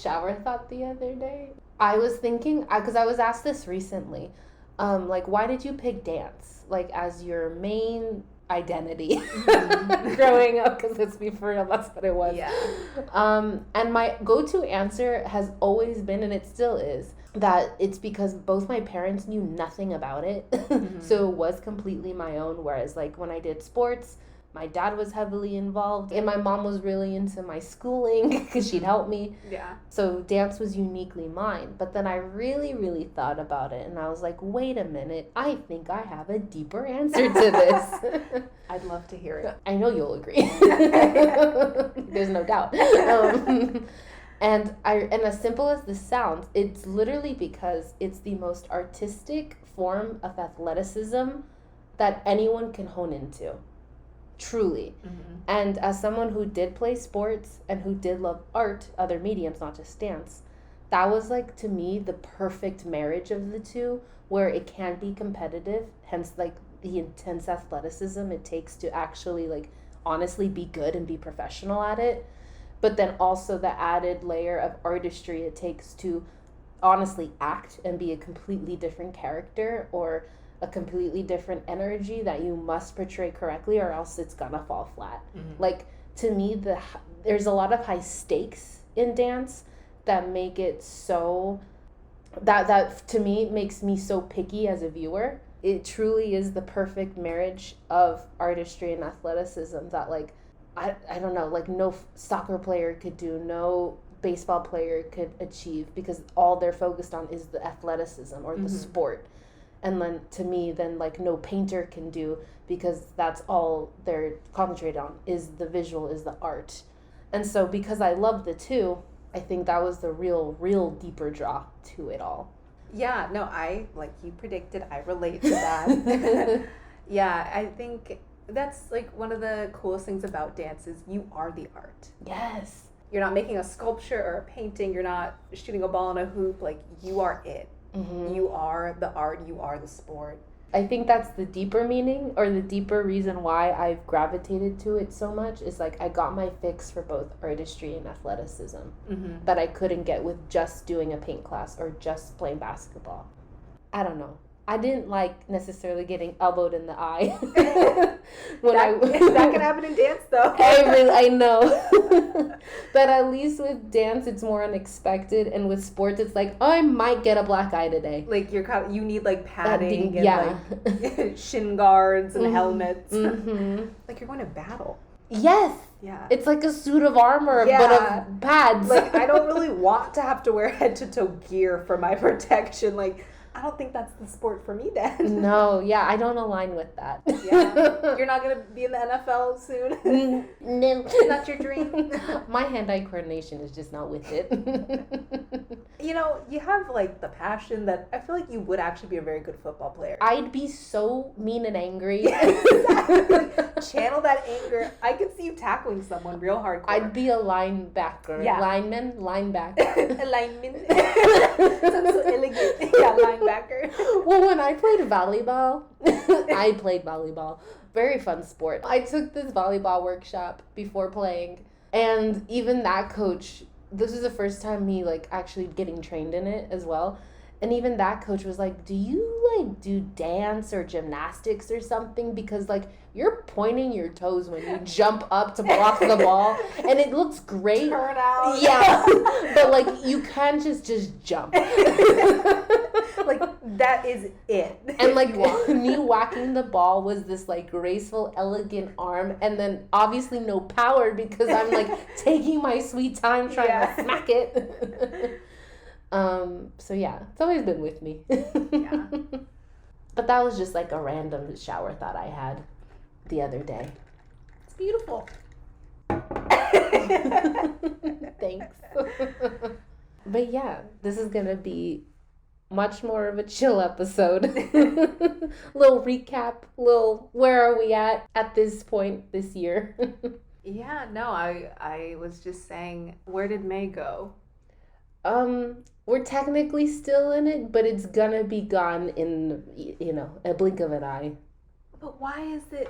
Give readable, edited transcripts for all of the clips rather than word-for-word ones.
shower thought the other day. I was thinking, because I was asked this recently, like, why did you pick dance, like, as your main identity growing up? Because let's be for real, that's what it was. Yeah. And my go-to answer has always been, and it still is, that it's because both my parents knew nothing about it. So it was completely my own. Whereas, like, when I did sports, my dad was heavily involved, and my mom was really into my schooling because she'd help me. Yeah. So dance was uniquely mine. But then I really, really thought about it, and I was like, wait a minute, I think I have a deeper answer to this. I'd love to hear it. I know you'll agree. There's no doubt. And as simple as this sounds, it's literally because it's the most artistic form of athleticism that anyone can hone into. Truly. And as someone who did play sports and who did love art, other mediums, not just dance, that was, like, to me, the perfect marriage of the two, where it can be competitive, hence, like, the intense athleticism it takes to actually, like, honestly be good and be professional at it. But then also the added layer of artistry it takes to honestly act and be a completely different character or a completely different energy that you must portray correctly, or else it's gonna fall flat. Like, to me, there's a lot of high stakes in dance that make it so that to me makes me so picky as a viewer. It truly is the perfect marriage of artistry and athleticism that, like, I don't know, like, no soccer player could do, no baseball player could achieve, because all they're focused on is the athleticism or the sport. And then, to me, then, like, no painter can do, because that's all they're concentrated on, is the visual, is the art. And so, because I love the two, I think that was the real deeper draw to it all. Yeah, no, like you predicted, I relate to that. Yeah, I think that's, like, one of the coolest things about dance is you are the art. Yes. You're not making a sculpture or a painting. You're not shooting a ball in a hoop. Like, you are it. You are the art. You are the sport. I think that's the deeper meaning, or the deeper reason why I've gravitated to it so much, is, like, I got my fix for both artistry and athleticism that I couldn't get with just doing a paint class or just playing basketball. I don't know. I didn't like necessarily getting elbowed in the eye. That can happen in dance, though. I know. But at least with dance, it's more unexpected. And with sports, it's like, oh, I might get a black eye today. Like, you need, like, padding and, yeah. like, shin guards and helmets. Like, you're going to battle. Yes. Yeah. It's like a suit of armor, but of pads. Like, I don't really want to have to wear head-to-toe gear for my protection. Like, I don't think that's the sport for me then. No, yeah, I don't align with that. Yeah. You're not going to be in the NFL soon? No. That's your dream? My hand-eye coordination is just not with it. You know, you have, like, the passion that I feel like you would actually be a very good football player. I'd be so mean and angry. Yes, exactly. Channel that anger. I could see you tackling someone real hardcore. I'd be a linebacker. Yeah. Lineman, linebacker. Alignment. Sounds so elegant. Yeah, linebacker. Well, when I played volleyball, very fun sport. I took this volleyball workshop before playing, and even that coach, this was the first time me, like, actually getting trained in it as well. And even that coach was like, do you, like, do dance or gymnastics or something? Because, like, you're pointing your toes when you jump up to block the ball. And it looks great. Turn out. Yeah. But, like, you can't just jump. Like, that is it. And, like, me whacking the ball was this, like, graceful, elegant arm. And then, obviously, no power because I'm, like, taking my sweet time trying to smack it. So yeah, it's always been with me. Yeah. But that was just, like, a random shower thought I had the other day. It's beautiful. Thanks. But yeah, this is gonna be much more of a chill episode. Little recap, where are we at this point this year? Yeah, no, I was just saying, where did May go? We're technically still in it, but it's gonna be gone in, a blink of an eye. But why is it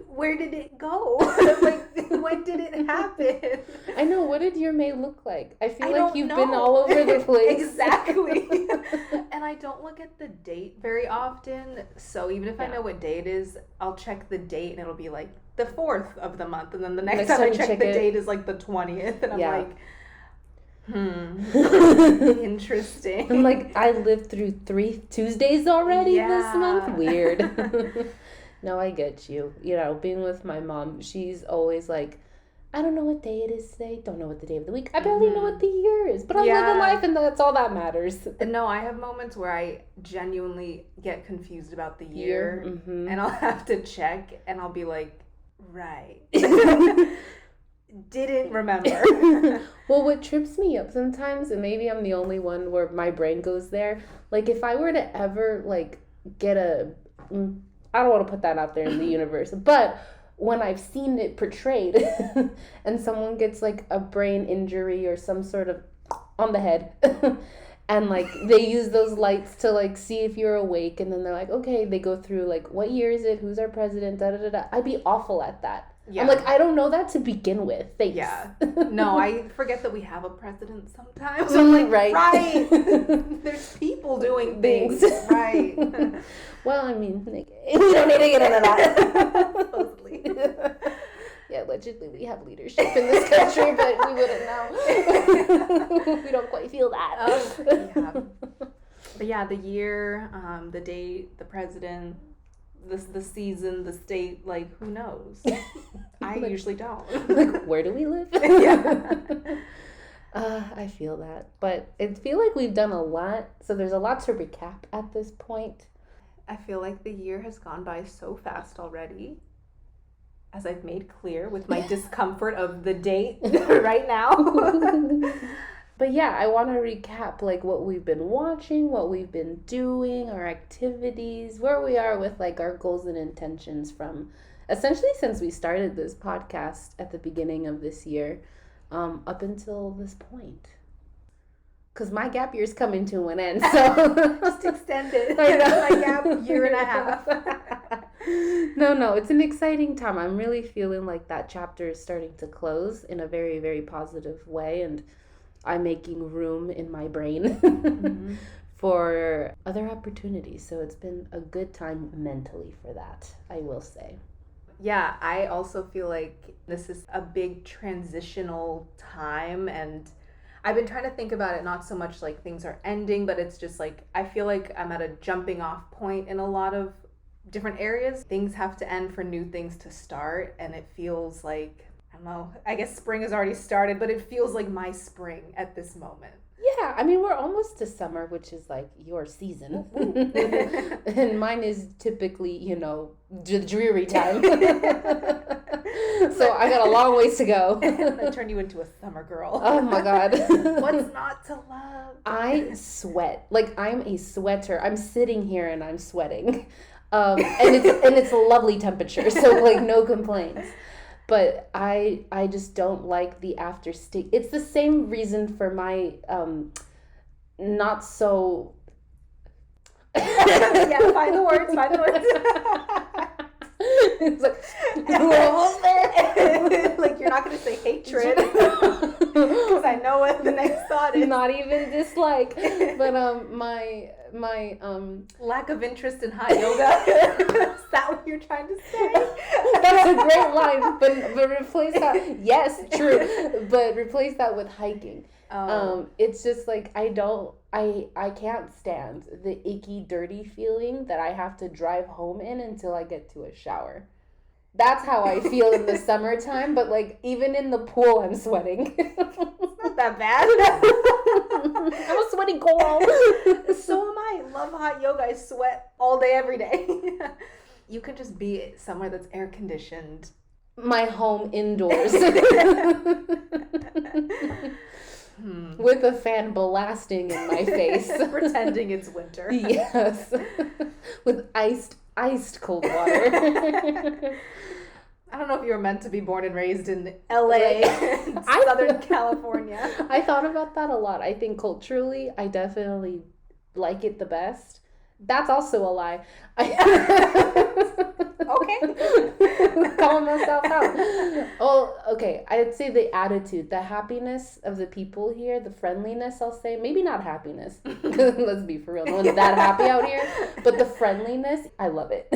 Where did it go? Like, when did it happen? I know. What did your May look like? I feel I like you've been all over the place. Exactly. And I don't look at the date very often. So even if I know what day it is, I'll check the date and it'll be like the 4th of the month. And then the next time I check the date is like the 20th. And I'm like, interesting. I'm like, I lived through 3 Tuesdays already this month. Weird. No, I get you. You know, being with my mom, she's always like, I don't know what day it is today. Don't know what the day of the week. I barely know what the year is. But I'm living life, and that's all that matters. No, I have moments where I genuinely get confused about the year. And I'll have to check, and I'll be like, right. Didn't remember. Well, what trips me up sometimes, and maybe I'm the only one where my brain goes there, like if I were to ever like get I don't want to put that out there in the universe, but when I've seen it portrayed and someone gets like a brain injury or some sort of on the head and like they use those lights to like see if you're awake, and then they're like, okay, they go through like, what year is it, who's our president, da da da da. I'd be awful at that. I'm like, I don't know that to begin with. Thanks. Yeah. No, I forget that we have a president sometimes. I'm like, right. There's people doing things. Right. Well, I mean, we don't need to get into that. Supposedly. Yeah, allegedly we have leadership in this country, but we wouldn't know. We don't quite feel that. Yeah. But yeah, the year, the date, the president, the season, the state, like, who knows? I usually don't. Like, where do we live? I feel that. But I feel like we've done a lot, so there's a lot to recap at this point. I feel like the year has gone by so fast already, as I've made clear with my discomfort of the date right now. But yeah, I want to recap like what we've been watching, what we've been doing, our activities, where we are with like our goals and intentions from essentially since we started this podcast at the beginning of this year up until this point. Because my gap year's coming to an end, so just extend it. I know. My gap year and a half. No, it's an exciting time. I'm really feeling like that chapter is starting to close in a very, very positive way, and I'm making room in my brain for other opportunities. So it's been a good time mentally for that, I will say. Yeah, I also feel like this is a big transitional time, and I've been trying to think about it not so much like things are ending, but it's just like I feel like I'm at a jumping off point in a lot of different areas. Things have to end for new things to start, and it feels like, I don't know, I guess spring has already started, but it feels like my spring at this moment. Yeah, I mean, we're almost to summer, which is like your season. And mine is typically, you know, dreary time. So I got a long ways to go. I turned you into a summer girl. Oh my God. What's not to love? I sweat. Like, I'm a sweater. I'm sitting here and I'm sweating. And it's a lovely temperature, so like no complaints. But I just don't like the afterstay. It's the same reason for my not so. Yeah, find the words. It's like we're almost there. Like, you're not gonna say hatred because I know what the next thought is. Not even dislike, but my lack of interest in hot yoga. Is that what you're trying to say? That's a great line, but replace that. Yes, true, but replace that with hiking. It's just like I can't stand the icky, dirty feeling that I have to drive home in until I get to a shower. That's how I feel in the summertime, but like even in the pool, I'm sweating. It's not that bad. I'm a sweaty girl. So am I. Love hot yoga. I sweat all day, every day. You could just be somewhere that's air conditioned. My home indoors. With a fan blasting in my face. Pretending it's winter. Yes. With iced cold water. I don't know if you were meant to be born and raised in LA, Southern California. I thought about that a lot. I think culturally, I definitely like it the best. That's also a lie. Okay. Okay. Calling myself out. Oh, okay. I'd say the attitude, the happiness of the people here, the friendliness, I'll say. Maybe not happiness. Let's be for real. No one's that happy out here. But the friendliness, I love it.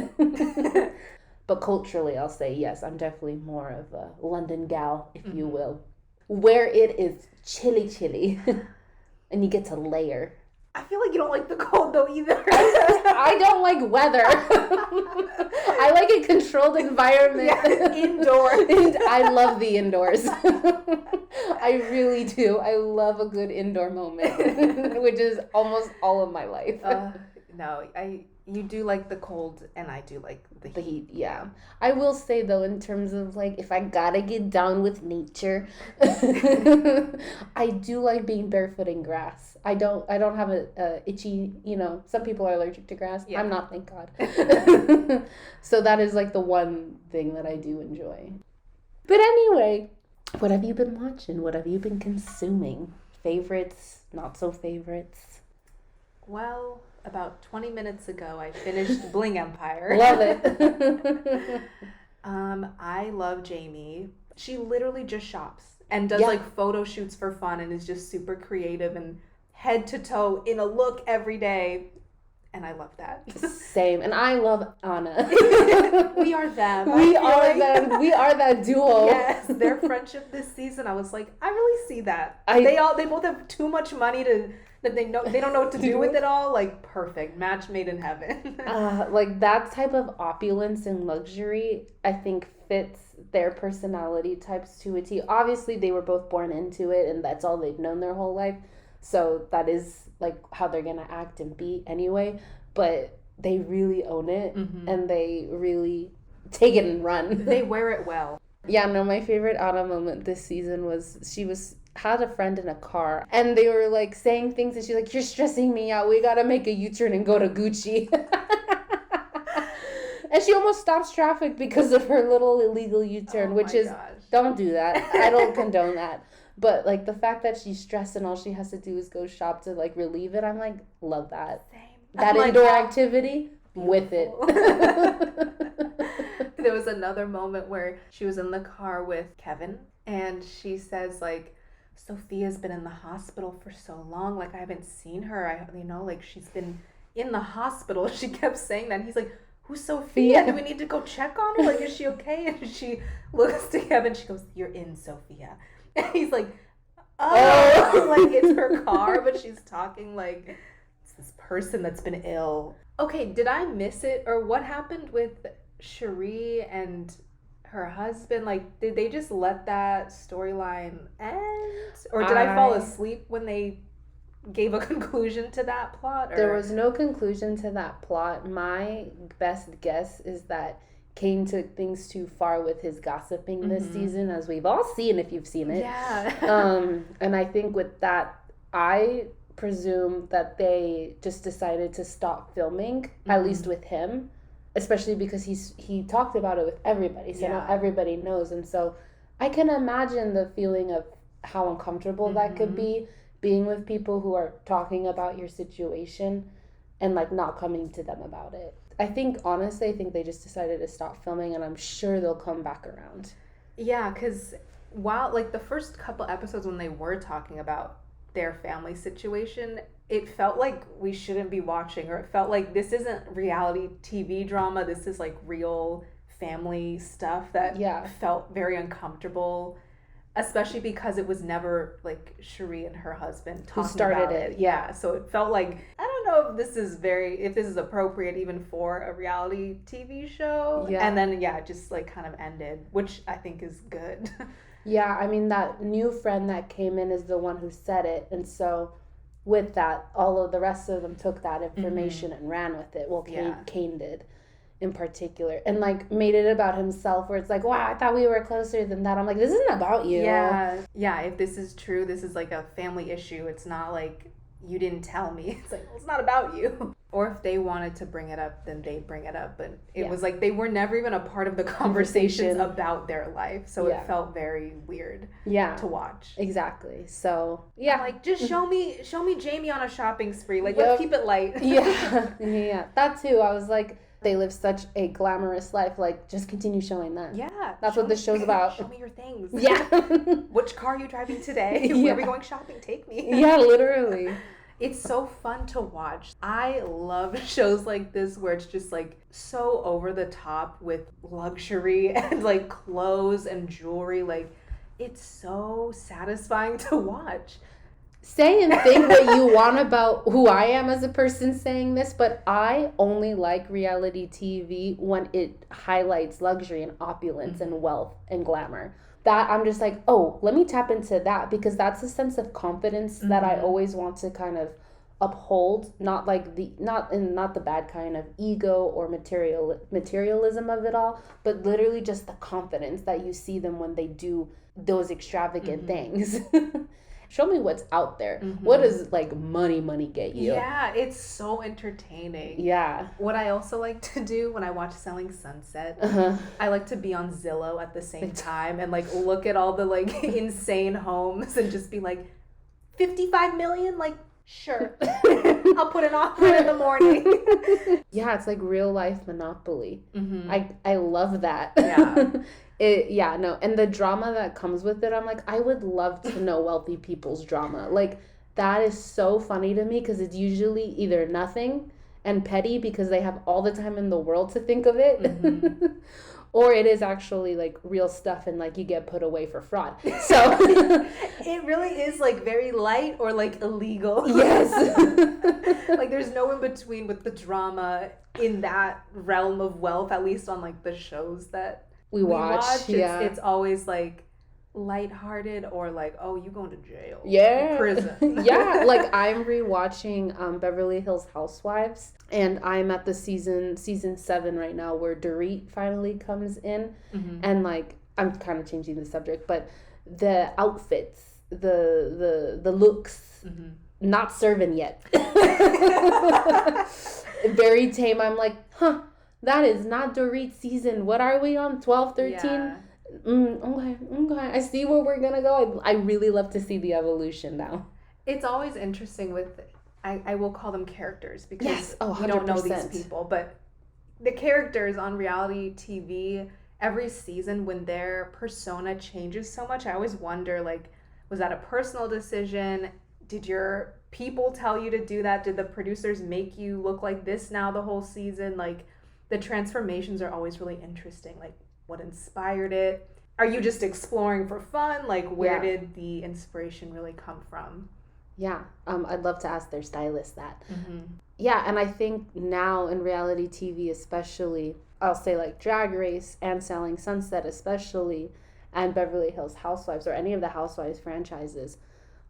But culturally, I'll say, yes, I'm definitely more of a London gal, if you will. Where it is chilly. And you get to layer. I feel like you don't like the cold though either. I don't like weather. I like a controlled environment. Yeah, indoors. I love the indoors. I really do. I love a good indoor moment, which is almost all of my life. No, you do like the cold, and I do like the heat. Yeah. I will say though, in terms of like, if I gotta get down with nature, I do like being barefoot in grass. I don't have a itchy, some people are allergic to grass. Yeah. I'm not, thank God. So that is like the one thing that I do enjoy. But anyway, what have you been watching? What have you been consuming? Favorites, not so favorites? Well, about 20 minutes ago, I finished Bling Empire. Love it. I love Jamie. She literally just shops and does like photo shoots for fun and is just super creative and head to toe in a look every day. And I love that. Same. And I love Anna. We are them. We are them. We are that duo. Yes. Their friendship this season, I was like, I really see that. They both have too much money that they don't know what to do with it all. Like, perfect. Match made in heaven. Like that type of opulence and luxury, I think fits their personality types to a T. Obviously, they were both born into it, and that's all they've known their whole life. So that is like how they're gonna act and be anyway. But they really own it, and they really take it and run. They wear it well. Yeah, no, my favorite Anna moment this season was she had a friend in a car, and they were like saying things, and she's like, "You're stressing me out. We gotta make a U-turn and go to Gucci." And she almost stops traffic because of her little illegal U-turn, don't do that. I don't condone that. But like the fact that she's stressed and all she has to do is go shop to like relieve it, I'm like, love that. Same. That indoor activity, with it. There was another moment where she was in the car with Kevin, and she says like, Sophia's been in the hospital for so long. Like, I haven't seen her. Like she's been in the hospital. She kept saying that. And he's like, who's Sophia? Do we need to go check on her? Like, is she okay? And she looks to Kevin. She goes, you're in Sophia. And he's like, oh. Like, it's her car. But she's talking like it's this person that's been ill. Okay, did I miss it? Or what happened with Cherie and her husband? Like, did they just let that storyline end? Or did I fall asleep when they gave a conclusion to that plot? Or? There was no conclusion to that plot. My best guess is that Kane took things too far with his gossiping this season, as we've all seen if you've seen it. Yeah. And I think with that, I presume that they just decided to stop filming, at least with him. Especially because he talked about it with everybody, so now everybody knows. And so I can imagine the feeling of how uncomfortable that could be, being with people who are talking about your situation and like not coming to them about it. I think they just decided to stop filming, and I'm sure they'll come back around. Yeah, because while like the first couple episodes when they were talking about their family situation, it felt like we shouldn't be watching, or it felt like this isn't reality TV drama. This is like real family stuff that felt very uncomfortable, especially because it was never like Cherie and her husband talking who started about it. Yeah, so it felt like, I don't know if this is appropriate even for a reality TV show. Yeah. And then it just like kind of ended, which I think is good. Yeah, I mean, that new friend that came in is the one who said it, and so with that, all of the rest of them took that information and ran with it. Well, Kane did in particular, and like made it about himself, where it's like, wow, I thought we were closer than that. I'm like, this isn't about you. Yeah, if this is true, this is like a family issue. It's not like you didn't tell me. It's like, well, it's not about you. Or if they wanted to bring it up, then they bring it up. But it was like they were never even a part of the conversations about their life. So it felt very weird to watch. Exactly. So, yeah. I'm like, just show me Jamie on a shopping spree. Like, let's keep it light. Yeah. That too. I was like, They live such a glamorous life. Like, just continue showing that. Yeah. That's what this show's about. Show me your things. Yeah. Which car are you driving today? Yeah. Where are we going shopping? Take me. Yeah, literally. It's so fun to watch. I love shows like this where it's just like so over the top with luxury and like clothes and jewelry. Like, it's so satisfying to watch. Say and think what you want about who I am as a person saying this, but I only like reality TV when it highlights luxury and opulence and wealth and glamour. That I'm just like, oh, let me tap into that, because that's a sense of confidence that I always want to kind of uphold, not the bad kind of ego or materialism of it all, but literally just the confidence that you see them when they do those extravagant things. Show me what's out there. What does like money get you? Yeah, it's so entertaining. Yeah. What I also like to do when I watch Selling Sunset, I like to be on Zillow at the same time and like look at all the like insane homes and just be like, 55 million? Like, sure. I'll put an offer in the morning. Yeah, it's like real life Monopoly. I love that. Yeah. And the drama that comes with it, I'm like, I would love to know wealthy people's drama. Like, that is so funny to me, because it's usually either nothing and petty because they have all the time in the world to think of it, or it is actually like real stuff and like you get put away for fraud. So it really is like very light or like illegal. Yes. Like, there's no in between with the drama in that realm of wealth, at least on like the shows that we watch. Yeah. It's always like lighthearted or like, oh, you going to jail. Yeah. Prison. Yeah. Like, I'm rewatching Beverly Hills Housewives, and I'm at the season 7 right now where Dorit finally comes in. And like, I'm kind of changing the subject, but the outfits, the looks, not serving yet. Very tame. I'm like, that is not Dorit's season. What are we on? 12, 13? Yeah. Okay. I see where we're gonna go. I really love to see the evolution now. It's always interesting with, I will call them characters, because yes. we don't know these people, but the characters on reality TV, every season when their persona changes so much, I always wonder, like, was that a personal decision? Did your people tell you to do that? Did the producers make you look like this now the whole season? Like, the transformations are always really interesting. Like, what inspired it? Are you just exploring for fun? Like, where did the inspiration really come from? Yeah, I'd love to ask their stylist that. Yeah, and I think now in reality TV especially, I'll say like Drag Race and Selling Sunset especially, and Beverly Hills Housewives, or any of the Housewives franchises,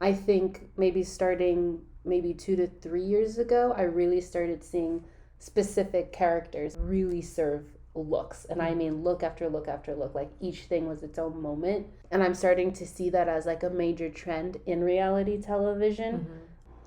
I think maybe starting 2 to 3 years ago, I really started seeing specific characters really serve looks. And I mean look after look after look, like each thing was its own moment. And I'm starting to see that as like a major trend in reality television.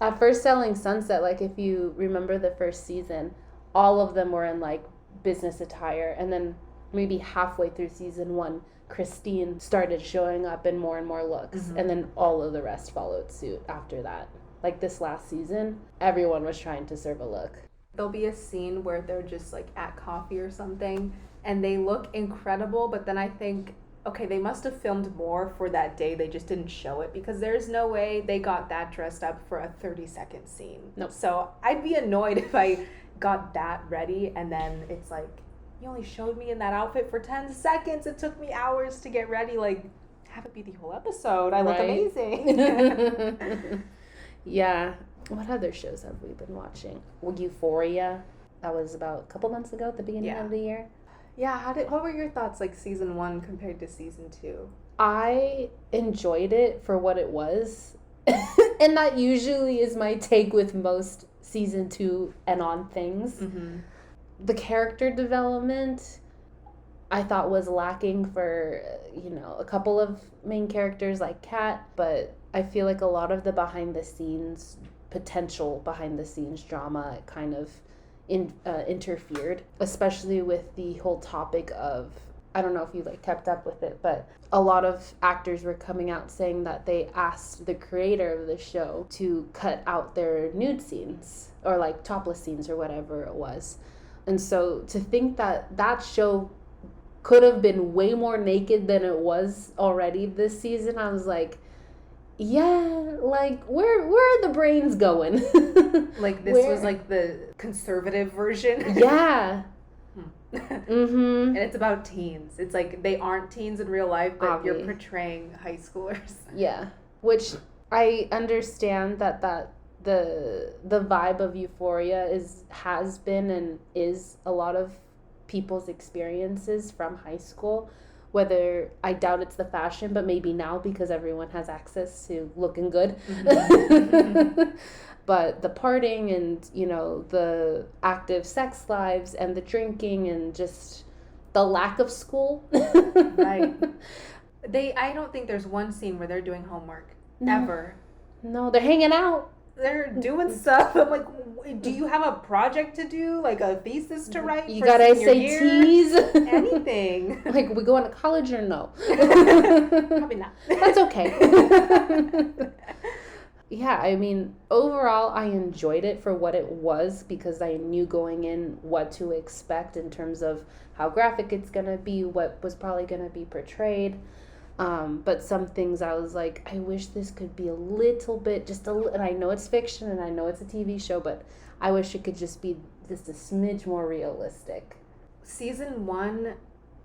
At first, Selling Sunset, like if you remember the first season, all of them were in like business attire, and then maybe halfway through season 1, Christine started showing up in more and more looks, and then all of the rest followed suit after that. Like this last season, everyone was trying to serve a look. There'll be a scene where they're just like at coffee or something and they look incredible, but then I think, okay, they must have filmed more for that day. They just didn't show it, because there's no way they got that dressed up for a 30-second scene. Nope. So I'd be annoyed if I got that ready and then it's like, you only showed me in that outfit for 10 seconds. It took me hours to get ready. Like, have it be the whole episode. I look amazing. Yeah. What other shows have we been watching? Well, Euphoria. That was about a couple months ago at the beginning of the year. Yeah. What were your thoughts, like season 1 compared to season 2? I enjoyed it for what it was. And that usually is my take with most season 2 and on things. The character development I thought was lacking for, a couple of main characters like Kat, but I feel like a lot of the potential behind the scenes drama kind of interfered, especially with the whole topic of, I don't know if you kept up with it, but a lot of actors were coming out saying that they asked the creator of the show to cut out their nude scenes or topless scenes or whatever it was, And so to think that that show could have been way more naked than it was already this season, I was like, yeah, like where are the brains going? Like this was like the conservative version. Yeah. And it's about teens. It's like they aren't teens in real life, but you're Obvi. portraying high schoolers. Yeah, which I understand that the vibe of Euphoria has been and is a lot of people's experiences from high school. Whether, I doubt it's the fashion, but maybe now because everyone has access to looking good. But the partying and, you know, the active sex lives and the drinking and just the lack of school. Right. I don't think there's one scene where they're doing homework. Ever. No, they're hanging out. They're doing stuff. I'm like, do you have a project to do? Like a thesis to write? You for got senior SATs? year? Anything. Like, we going to college or no? Probably not. That's okay. Yeah, I mean, overall, I enjoyed it for what it was because I knew going in what to expect in terms of how graphic it's going to be, what was probably going to be portrayed. But some things I was like, I wish this could be a little bit, and I know it's fiction and I know it's a TV show, but I wish it could just be just a smidge more realistic. Season 1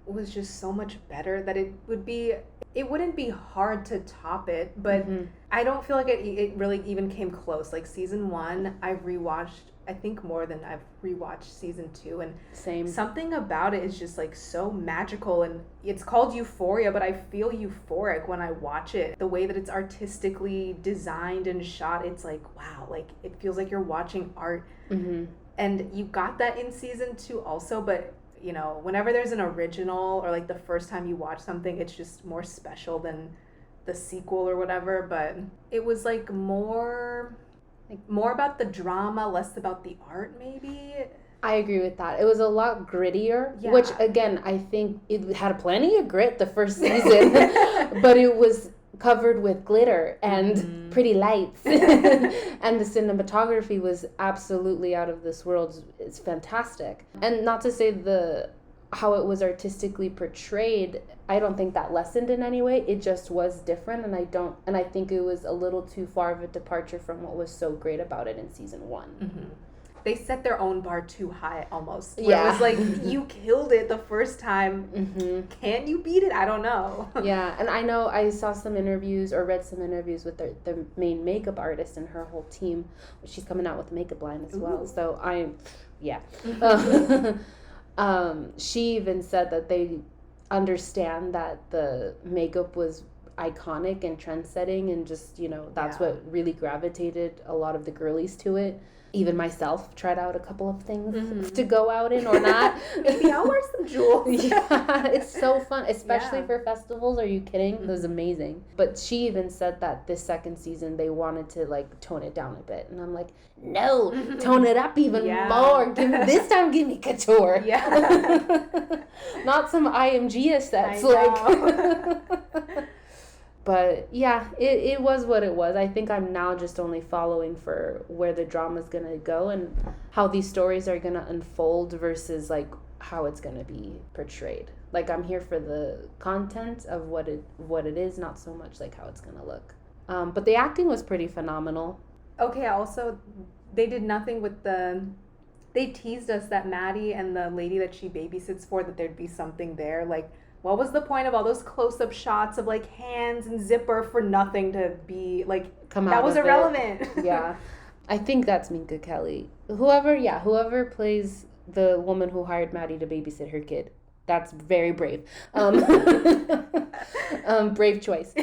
was just so much better that it wouldn't be hard to top it, but I don't feel like it really even came close. Like season 1, I've rewatched, I think, more than I've rewatched season 2, and Same. Something about it is just like so magical, and it's called Euphoria, but I feel euphoric when I watch it. The way that it's artistically designed and shot, it's like, wow, like it feels like you're watching art. And you got that in season 2 also, but you know, whenever there's an original or like the first time you watch something, it's just more special than the sequel or whatever. But it was like more about the drama, less about the art, maybe. I agree with that. It was a lot grittier, Yeah. which again, I think it had plenty of grit the first season, but it was covered with glitter and pretty lights. And the cinematography was absolutely out of this world. It's fantastic. And not to say how it was artistically portrayed, I don't think that lessened in any way. It just was different, and I think it was a little too far of a departure from what was so great about it in season 1. They set their own bar too high almost. Yeah. It was like, you killed it the first time. Can you beat it? I don't know. Yeah, and I know I saw some interviews or read some interviews with the main makeup artist and her whole team. She's coming out with a makeup line as well. So she even said that they understand that the makeup was iconic and trend-setting, and just, you know, that's what really gravitated a lot of the girlies to it. Even myself tried out a couple of things to go out in or not. Maybe I'll wear some jewels. Yeah, it's so fun, especially for festivals. Are you kidding? It was amazing. But she even said that this second season they wanted to like tone it down a bit, and I'm like, no, tone it up even more. This time give me couture. Yeah. Not some IMG aesthetics. But yeah, it was what it was. I think I'm now just only following for where the drama's going to go and how these stories are going to unfold versus like how it's going to be portrayed. Like, I'm here for the content of what it is, not so much like how it's going to look. But the acting was pretty phenomenal. Okay, also, they did nothing with they teased us that Maddie and the lady that she babysits for, that there'd be something there. Like, what was the point of all those close-up shots of like hands and zipper for nothing to be like, that was irrelevant. Yeah. I think that's Minka Kelly. Whoever plays the woman who hired Maddie to babysit her kid. That's very brave. Brave choice.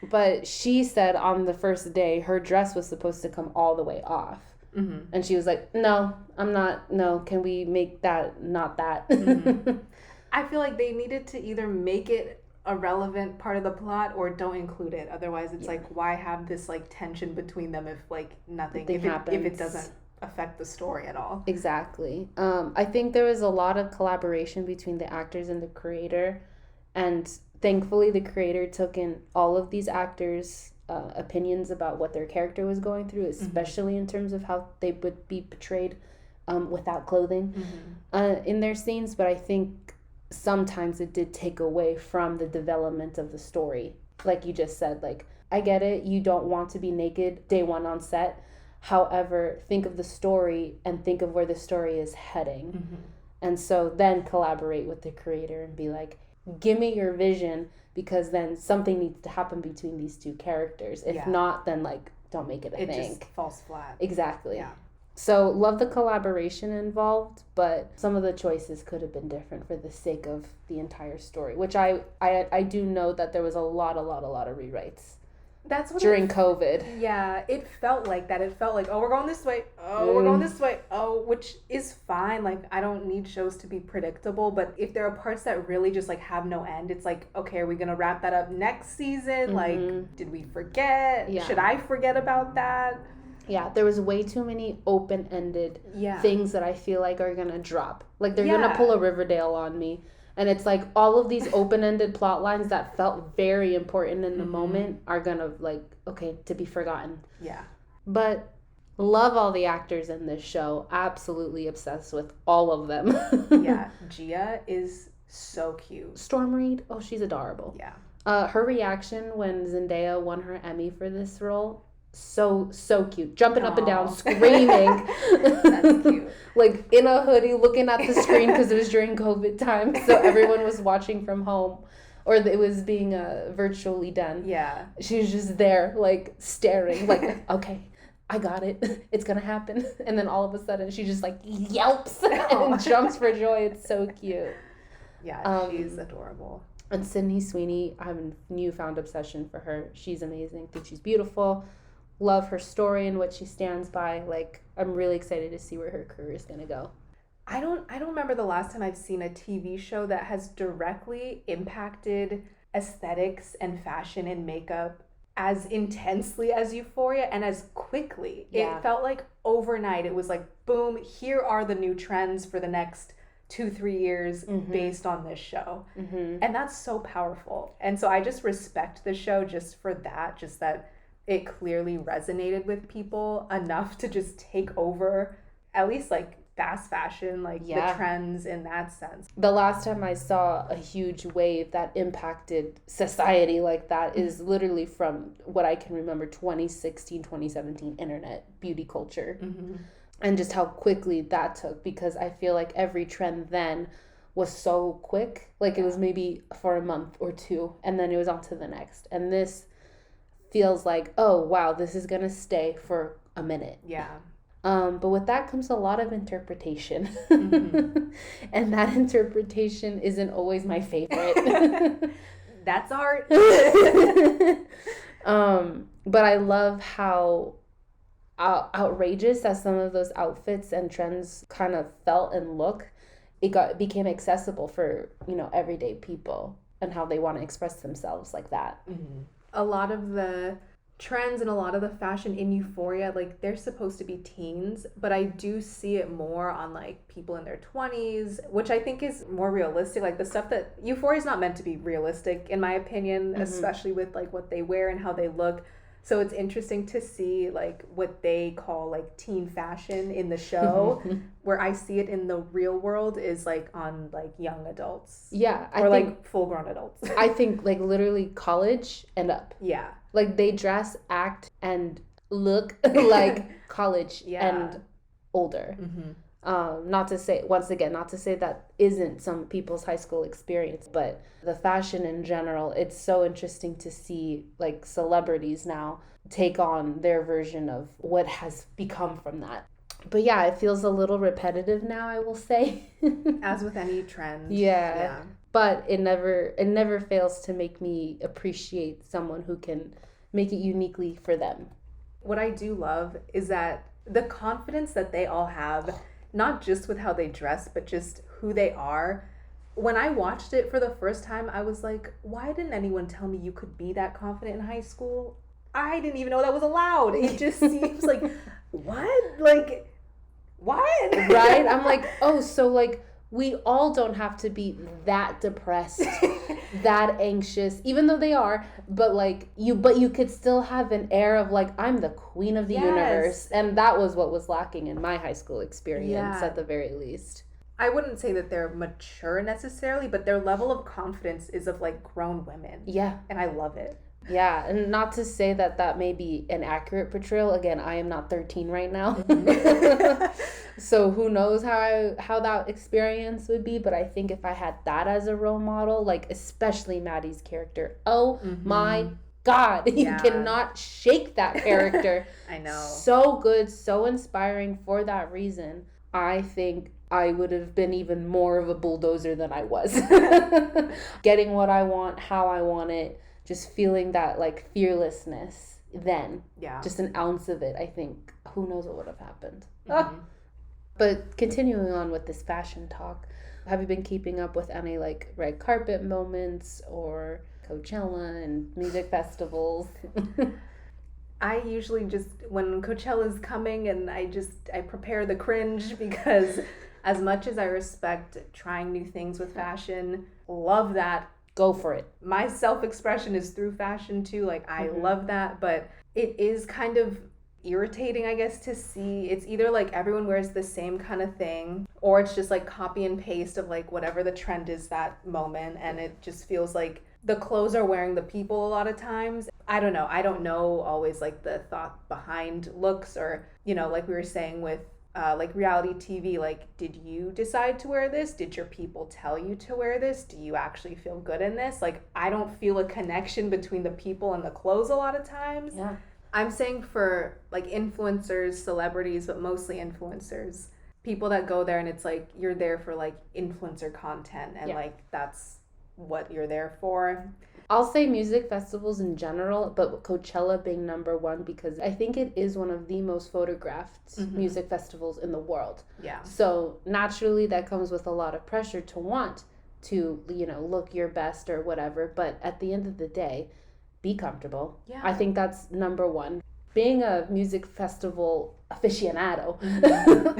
But she said on the first day her dress was supposed to come all the way off. And she was like, no, I'm not. No, can we make that not that? I feel like they needed to either make it a relevant part of the plot or don't include it. Otherwise, it's like, why have this like tension between them if like nothing happens, if it doesn't affect the story at all? Exactly. I think there was a lot of collaboration between the actors and the creator, and thankfully the creator took in all of these actors' opinions about what their character was going through, especially in terms of how they would be portrayed without clothing in their scenes, but I think sometimes it did take away from the development of the story. Like you just said, like, I get it, you don't want to be naked day one on set. However, think of the story and think of where the story is heading. And so then collaborate with the creator and be like, give me your vision, because then something needs to happen between these two characters. If not, then like, don't make it a thing. It just falls flat. Exactly. Yeah. So love the collaboration involved, but some of the choices could have been different for the sake of the entire story, which I do know that there was a lot of rewrites. That's what during COVID. Yeah, it felt like that. It felt like, oh, we're going this way. Oh, we're going this way. Oh, which is fine. Like, I don't need shows to be predictable, but if there are parts that really just like have no end, it's like, okay, are we gonna wrap that up next season? Like, did we forget? Yeah. Should I forget about that? Yeah, there was way too many open-ended things that I feel like are gonna drop. Like, they're gonna pull a Riverdale on me. And it's like all of these open-ended plot lines that felt very important in the moment are gonna, like, okay, to be forgotten. Yeah. But love all the actors in this show. Absolutely obsessed with all of them. Yeah, Gia is so cute. Storm Reid, oh, she's adorable. Yeah. Her reaction when Zendaya won her Emmy for this role, so cute, jumping up and down, screaming. That's cute. Like in a hoodie, looking at the screen, because it was during COVID time, so everyone was watching from home, or it was being virtually done. Yeah, she was just there, like staring, like, okay, I got it, it's gonna happen. And then all of a sudden she just like yelps and jumps for joy. It's so cute. Yeah, she's adorable. And Sydney Sweeney, I have a newfound obsession for her. She's amazing. I think she's beautiful. Love her story and what she stands by. Like, I'm really excited to see where her career is going to go. I don't remember the last time I've seen a TV show that has directly impacted aesthetics and fashion and makeup as intensely as Euphoria and as quickly. Yeah. It felt like overnight. It was like, boom, here are the new trends for the next 2-3 years based on this show. And that's so powerful. And so I just respect the show just for that, just that it clearly resonated with people enough to just take over at least like fast fashion, like the trends in that sense. The last time I saw a huge wave that impacted society like that is literally from what I can remember, 2016, 2017 internet beauty culture. And just how quickly that took, because I feel like every trend then was so quick. Like it was maybe for a month or two and then it was on to the next. And this feels like, oh wow, this is gonna stay for a minute. Yeah. But with that comes a lot of interpretation. And that interpretation isn't always my favorite. That's art. But I love how outrageous that some of those outfits and trends kind of felt and look. It became accessible for, everyday people and how they want to express themselves like that. A lot of the trends and a lot of the fashion in Euphoria, like, they're supposed to be teens, but I do see it more on like people in their 20s, which I think is more realistic. Like the stuff that Euphoria is not meant to be realistic in my opinion, especially with like what they wear and how they look. So it's interesting to see like what they call like teen fashion in the show, where I see it in the real world is like on like young adults. Yeah. Or like full grown adults. I think like literally college and up. Yeah. Like they dress, act, and look like college and older. Not to say that isn't some people's high school experience, but the fashion in general, it's so interesting to see like celebrities now take on their version of what has become from that. But yeah, it feels a little repetitive now, I will say. As with any trend. Yeah. But it never fails to make me appreciate someone who can make it uniquely for them. What I do love is that the confidence that they all have, not just with how they dress, but just who they are. When I watched it for the first time, I was like, why didn't anyone tell me you could be that confident in high school? I didn't even know that was allowed. It just seems like, what? Like, what? Right? I'm like, oh, so like we all don't have to be that depressed, that anxious, even though they are, but like you could still have an air of like, I'm the queen of the universe. And that was what was lacking in my high school experience at the very least. I wouldn't say that they're mature necessarily, but their level of confidence is of like grown women. Yeah. And I love it. Yeah, and not to say that may be an accurate portrayal. Again, I am not 13 right now. So who knows how that experience would be, but I think if I had that as a role model, like especially Maddie's character, my God, you cannot shake that character. I know. So good, so inspiring for that reason. I think I would have been even more of a bulldozer than I was. Getting what I want, how I want it. Just feeling that like fearlessness then. Yeah. Just an ounce of it, I think. Who knows what would have happened. But continuing on with this fashion talk, have you been keeping up with any like red carpet moments or Coachella and music festivals? I usually just, when Coachella's coming, and I prepare the cringe, because as much as I respect trying new things with fashion, love that. Go for it. My self-expression is through fashion too. Like, I love that, but it is kind of irritating, I guess, to see. It's either like everyone wears the same kind of thing, or it's just like copy and paste of like whatever the trend is that moment, and it just feels like the clothes are wearing the people a lot of times. I don't know always like the thought behind looks, or, you know, like we were saying with like reality TV, like, did you decide to wear this? Did your people tell you to wear this? Do you actually feel good in this? Like, I don't feel a connection between the people and the clothes a lot of times. Yeah. I'm saying for like influencers, celebrities, but mostly influencers, people that go there and it's like you're there for like influencer content, and like that's what you're there for. I'll say music festivals in general, but Coachella being number one, because I think it is one of the most photographed music festivals in the world. Yeah. So naturally that comes with a lot of pressure to want to, you know, look your best or whatever. But at the end of the day, be comfortable. Yeah. I think that's number one. Being a music festival aficionado,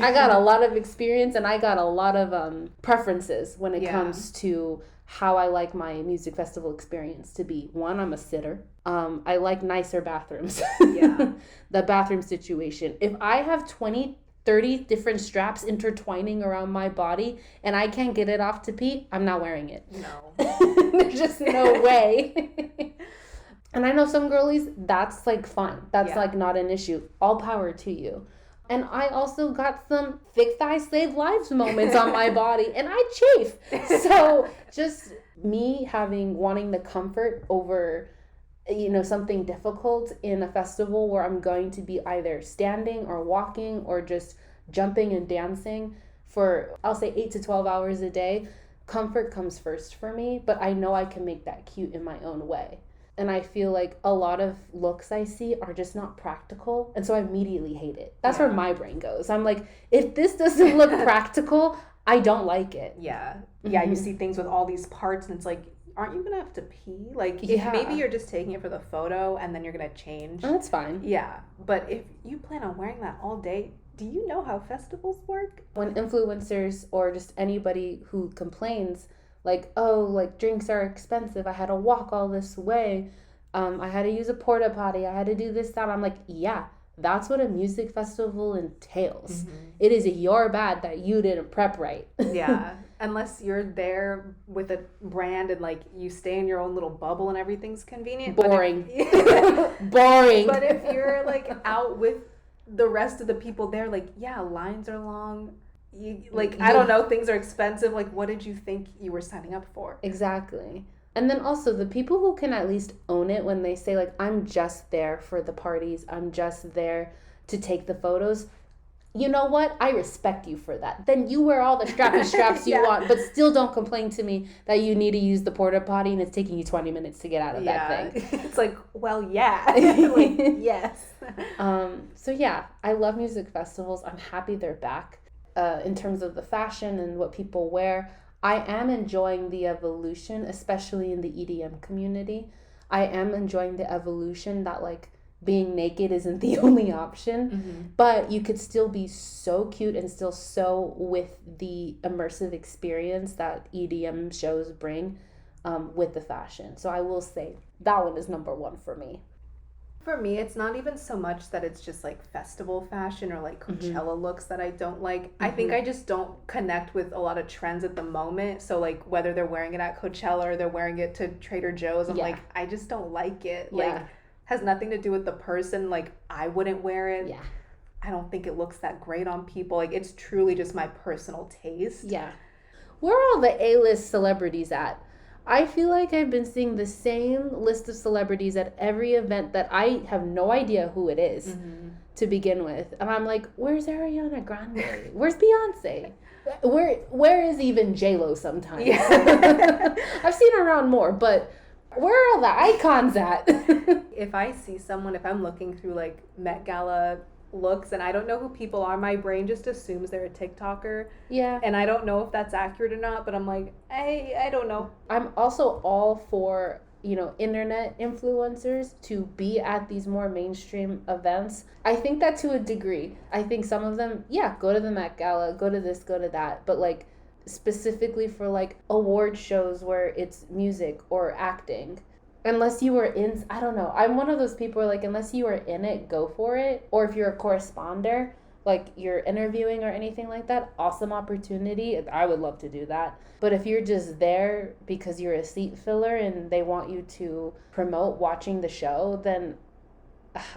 I got a lot of experience, and I got a lot of preferences when it comes to how I like my music festival experience to be. One, I'm a sitter. I like nicer bathrooms. Yeah. The bathroom situation. If I have 20-30 different straps intertwining around my body and I can't get it off to pee, I'm not wearing it. No. There's just no way. And I know some girlies, that's like fine. That's like not an issue. All power to you. And I also got some thick thigh save lives moments on my body, and I chafe. So just me wanting the comfort over, you know, something difficult in a festival where I'm going to be either standing or walking or just jumping and dancing for, I'll say 8 to 12 hours a day. Comfort comes first for me, but I know I can make that cute in my own way. And I feel like a lot of looks I see are just not practical. And so I immediately hate it. That's where my brain goes. I'm like, if this doesn't look practical, I don't like it. Yeah. Yeah, you see things with all these parts and it's like, aren't you going to have to pee? Like, if maybe you're just taking it for the photo and then you're going to change. Oh, that's fine. Yeah. But if you plan on wearing that all day, do you know how festivals work? When influencers or just anybody who complains, like, oh, like drinks are expensive, I had to walk all this way, I had to use a porta potty, I had to do this, that. I'm like, yeah, that's what a music festival entails. It is your bad that you didn't prep right. Yeah, unless you're there with a brand and like you stay in your own little bubble and everything's convenient. Boring. Boring. But if you're like out with the rest of the people there, like, yeah, lines are long. I don't know, things are expensive. Like, what did you think you were signing up for? Exactly. And then also the people who can at least own it when they say, like, I'm just there for the parties, I'm just there to take the photos. You know what? I respect you for that. Then you wear all the strappy straps you want, but still don't complain to me that you need to use the porta potty and it's taking you 20 minutes to get out of that thing. It's like, well, yeah. Like, yes. So yeah, I love music festivals. I'm happy they're back. In terms of the fashion and what people wear, I am enjoying the evolution, especially in the EDM community. I am enjoying the evolution that like being naked isn't the only option. Mm-hmm. But you could still be so cute and still so with the immersive experience that EDM shows bring with the fashion. So I will say that one is number one for me. For me, it's not even so much that it's just like festival fashion or like Coachella looks that I don't like. I think I just don't connect with a lot of trends at the moment. So like whether they're wearing it at Coachella or they're wearing it to Trader Joe's, I'm like, I just don't like it. Like, has nothing to do with the person. Like, I wouldn't wear it. Yeah. I don't think it looks that great on people. Like, it's truly just my personal taste. Yeah. Where are all the A-list celebrities at? I feel like I've been seeing the same list of celebrities at every event that I have no idea who it is to begin with. And I'm like, where's Ariana Grande? Where's Beyonce? Where is even J-Lo sometimes? Yeah. I've seen her around more, but where are all the icons at? If I see someone, if I'm looking through like Met Gala looks and I don't know who people are, my brain just assumes they're a TikToker. Yeah. And I don't know if that's accurate or not, but I'm like, I don't know. I'm also all for, internet influencers to be at these more mainstream events. I think that to a degree. I think some of them, go to the Met Gala, go to this, go to that. But like specifically for like award shows where it's music or acting, unless you were in, I don't know. I'm one of those people where like, unless you are in it, go for it. Or if you're a corresponder, like you're interviewing or anything like that, awesome opportunity. I would love to do that. But if you're just there because you're a seat filler and they want you to promote watching the show, then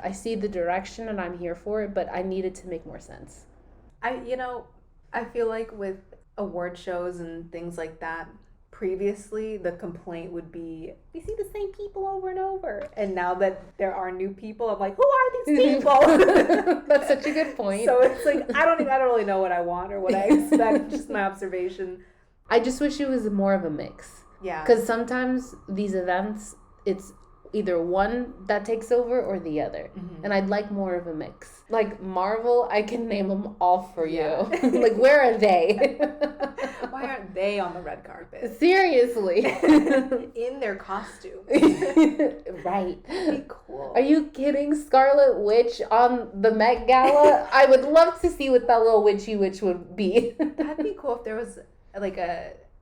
I see the direction and I'm here for it, but I need it to make more sense. I feel like with award shows and things like that, previously the complaint would be we see the same people over and over, and now that there are new people, I'm like, who are these people? That's such a good point. So it's like I don't really know what I want or what I expect. Just my observation. I just wish it was more of a mix. Yeah, because sometimes these events, it's either one that takes over or the other, and I'd like more of a mix. Like Marvel, I can name them all for you. Like, where are they? Why aren't they on the red carpet? Seriously. In their costume. Right. That'd be cool. Are you kidding? Scarlet Witch on the Met Gala? I would love to see what that little witchy witch would be. That'd be cool if there was like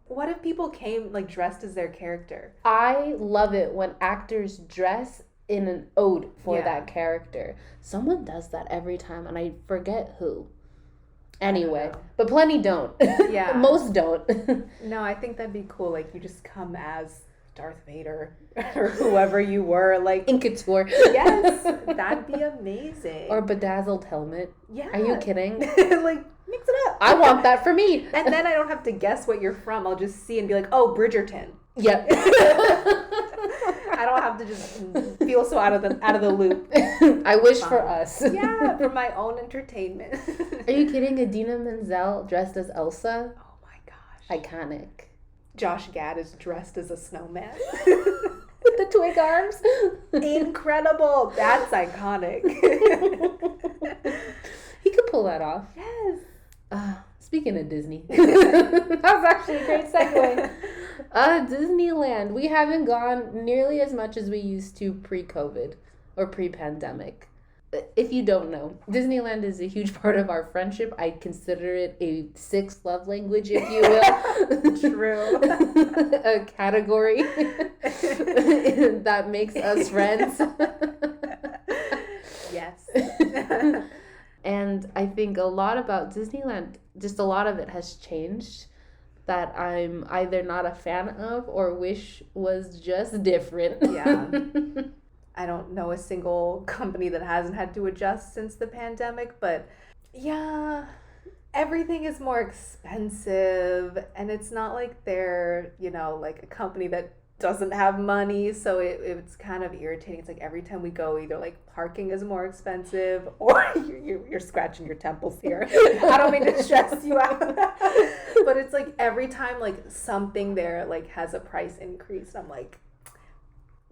what if people came like dressed as their character? I love it when actors dress in an ode for that character. Someone does that every time and I forget who. Anyway, but plenty don't. Yeah. Most don't. No, I think that'd be cool. Like, you just come as Darth Vader or whoever you were. Like, in couture. Yes, that'd be amazing. Or bedazzled helmet. Yeah. Are you kidding? Like, mix it up. I want that for me. And then I don't have to guess what you're from. I'll just see and be like, oh, Bridgerton. Yep. I don't have to just feel so out of the loop. I wish for us. Yeah, for my own entertainment. Are you kidding? Idina Menzel dressed as Elsa? Oh my gosh. Iconic. Josh Gad is dressed as a snowman. With the twig arms. Incredible. That's iconic. He could pull that off. Yes. Speaking of Disney. That was actually a great segue. Disneyland. We haven't gone nearly as much as we used to pre-COVID or pre-pandemic. If you don't know, Disneyland is a huge part of our friendship. I consider it a sixth love language, if you will. True. A category that makes us friends. Yes. And I think a lot about Disneyland, just a lot of it has changed that I'm either not a fan of or wish was just different. Yeah. I don't know a single company that hasn't had to adjust since the pandemic, but yeah, everything is more expensive, and it's not like they're, like a company that doesn't have money, so it's kind of irritating. It's like every time we go, either like parking is more expensive or you're scratching your temples here. I don't mean to stress you out. But it's like every time like something there like has a price increase, I'm like,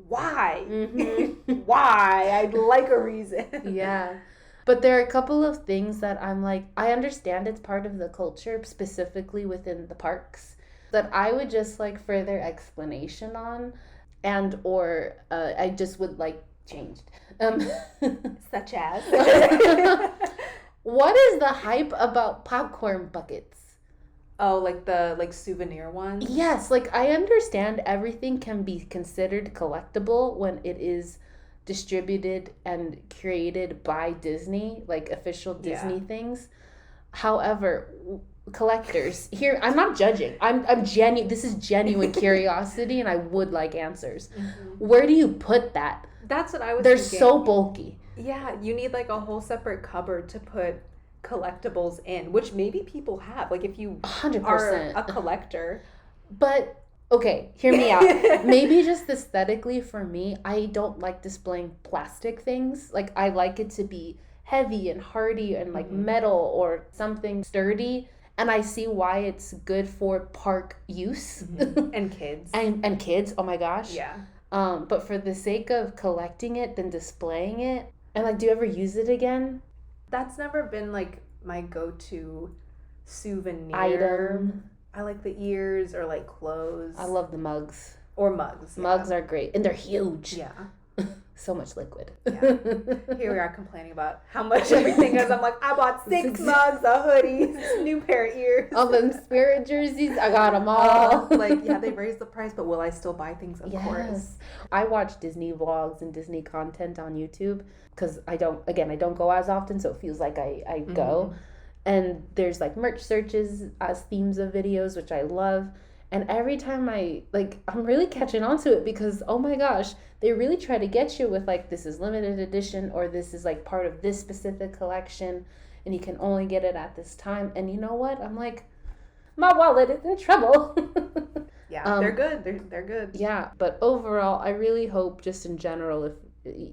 why? Mm-hmm. Why? I'd like a reason. Yeah. But there are a couple of things that I'm like, I understand it's part of the culture, specifically within the parks, that I would just like further explanation on, and or I just would like changed. Such as? What is the hype about popcorn buckets? Oh, like the souvenir ones? Yes, like I understand everything can be considered collectible when it is distributed and created by Disney, like official Disney things. However, collectors here, I'm not judging. I'm genuine. This is genuine curiosity, and I would like answers. Where do you put that? That's what I was They're thinking. so bulky. Yeah, you need like a whole separate cupboard to put collectibles in, which maybe people have. Like if you 100%. are a collector. But okay, hear me out. Maybe just aesthetically for me, I don't like displaying plastic things. Like I like it to be heavy and hardy and like metal or something sturdy. And I see why it's good for park use. And kids. and kids, oh my gosh. Yeah. But for the sake of collecting it, then displaying it, and like, do you ever use it again? That's never been like my go-to souvenir item. I like the ears or like clothes. I love the mugs. Or mugs. Mugs are great. And they're huge. Yeah. So much liquid. Yeah. Here we are complaining about how much everything is. I'm like, I bought 6 mugs, a hoodie, new pair of ears. All them Spirit jerseys, I got them all. They raised the price, but will I still buy things? Of course. I watch Disney vlogs and Disney content on YouTube because I don't go as often, so it feels like I go. And there's like merch searches as themes of videos, which I love. And every time I'm really catching on to it because, oh my gosh, they really try to get you with like, this is limited edition or this is like part of this specific collection and you can only get it at this time. And you know what? I'm like, my wallet is in trouble. Yeah, they're good. They're good. Yeah, but overall, I really hope just in general, if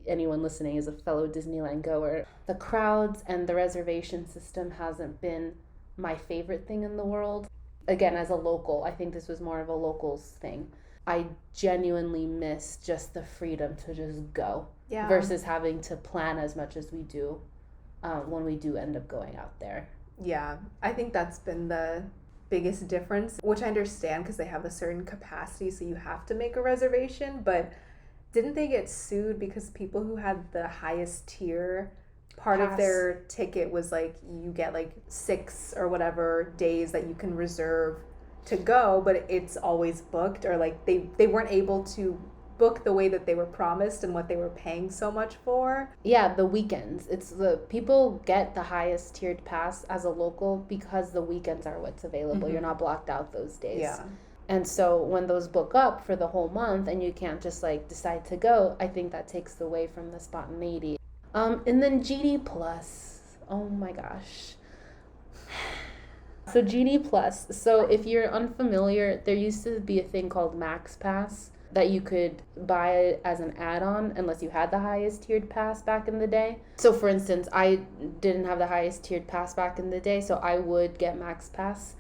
anyone listening is a fellow Disneyland goer, the crowds and the reservation system hasn't been my favorite thing in the world. Again, as a local, I think this was more of a locals thing. I genuinely miss just the freedom to just go versus having to plan as much as we do when we do end up going out there. Yeah, I think that's been the biggest difference, which I understand because they have a certain capacity, so you have to make a reservation. But didn't they get sued because people who had the highest tier part of their ticket was like you get like 6 or whatever days that you can reserve to go, but it's always booked, or like they weren't able to book the way that they were promised and what they were paying so much for. Yeah, the weekends. It's the people get the highest tiered pass as a local because the weekends are what's available. You're not blocked out those days. Yeah. And so when those book up for the whole month and you can't just like decide to go, I think that takes away from the spontaneity. And then Genie Plus. Oh my gosh. So Genie Plus. So if you're unfamiliar, there used to be a thing called Max Pass that you could buy as an add-on unless you had the highest tiered pass back in the day. So for instance, I didn't have the highest tiered pass back in the day, so I would get Max Pass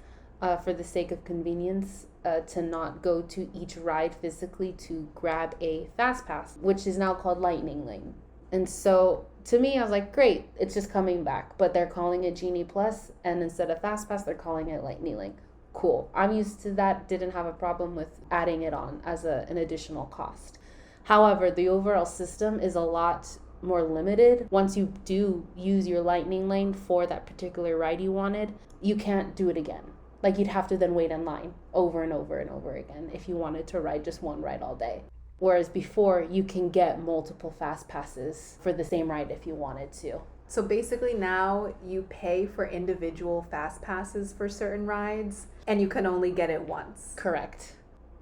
for the sake of convenience to not go to each ride physically to grab a Fast Pass, which is now called Lightning Lane. And so to me, I was like, great, it's just coming back. But they're calling it Genie Plus, and instead of Fast Pass, they're calling it Lightning Lane. Cool. I'm used to that. Didn't have a problem with adding it on as an additional cost. However, the overall system is a lot more limited. Once you do use your Lightning Lane for that particular ride you wanted, you can't do it again. Like you'd have to then wait in line over and over and over again if you wanted to ride just one ride all day. Whereas before, you can get multiple Fast Passes for the same ride if you wanted to. So basically now you pay for individual Fast Passes for certain rides, and you can only get it once. Correct.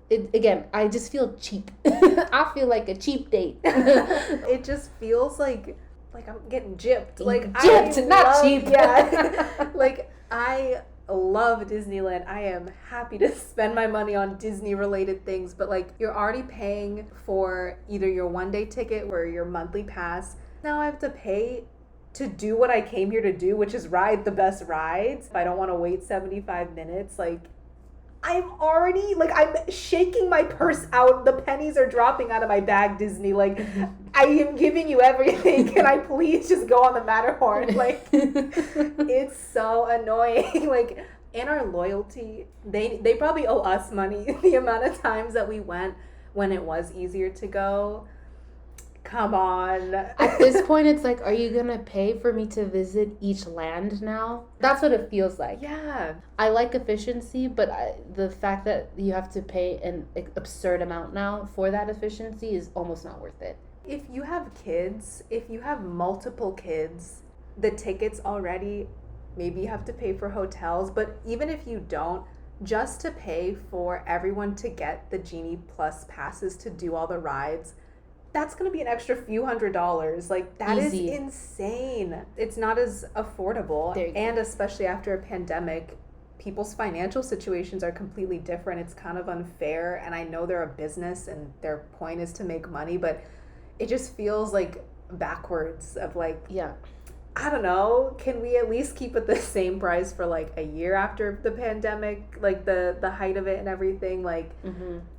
Again, I just feel cheap. I feel like a cheap date. It just feels like I'm getting gypped. Like gypped, not cheap. Yeah. Like I love Disneyland. I am happy to spend my money on Disney related things, but like you're already paying for either your one-day ticket or your monthly pass. Now I have to pay to do what I came here to do, which is ride the best rides. If I don't want to wait 75 minutes, like I'm shaking my purse out. The pennies are dropping out of my bag, Disney. Like, I am giving you everything. Can I please just go on the Matterhorn? Like, it's so annoying. Like, in our loyalty, they probably owe us money the amount of times that we went when it was easier to go. come on. At this point, it's like, are you going to pay for me to visit each land now? That's what it feels like. Yeah. I like efficiency, but the fact that you have to pay an absurd amount now for that efficiency is almost not worth it. If you have kids, if you have multiple kids, the tickets already, maybe you have to pay for hotels, but even if you don't, just to pay for everyone to get the Genie Plus passes to do all the rides, that's going to be an extra few $100s. Like, that Easy. is insane. It's not as affordable. And especially after a pandemic, people's financial situations are completely different. It's kind of unfair. And I know they're a business and their point is to make money, but it just feels like backwards of like, yeah. I don't know, can we at least keep it the same price for like a year after the pandemic, like the height of it and everything? Like,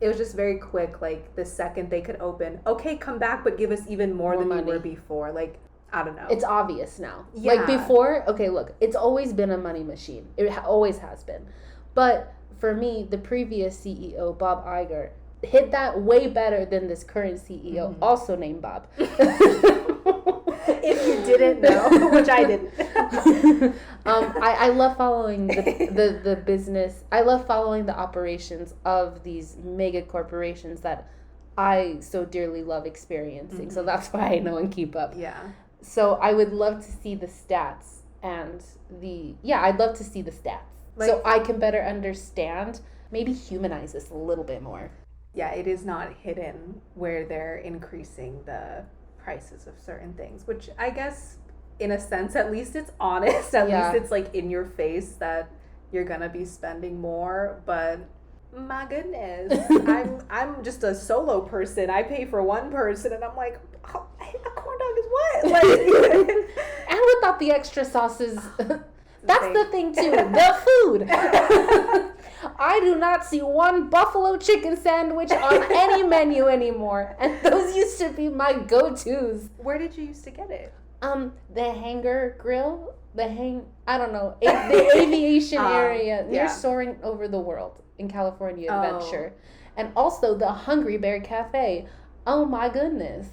It was just very quick. Like, the second they could open, okay, come back, but give us even more than money. You were before. Like, I don't know. It's obvious now. Yeah. Like, before, okay, look, it's always been a money machine. It always has been. But for me, the previous CEO, Bob Iger, hit that way better than this current CEO, also named Bob. If you didn't know, which I didn't. I love following the business. I love following the operations of these mega corporations that I so dearly love experiencing. So that's why I know and keep up. Yeah. So I would love to see the stats and I'd love to see the stats. Like, so I can better understand, maybe humanize this a little bit more. Yeah, it is not hidden where they're increasing the prices of certain things, which I guess in a sense at least it's honest. At least it's like in your face that you're gonna be spending more. But my goodness, I'm just a solo person. I pay for one person and I'm like, oh, a corn dog is what? Like, and without the extra sauces. That's the thing too, the food. I do not see one buffalo chicken sandwich on any menu anymore. And those used to be my go-tos. Where did you used to get it? The Hangar Grill, I don't know, the aviation area near Soaring Over the World in California Adventure. And also the Hungry Bear Cafe. Oh my goodness.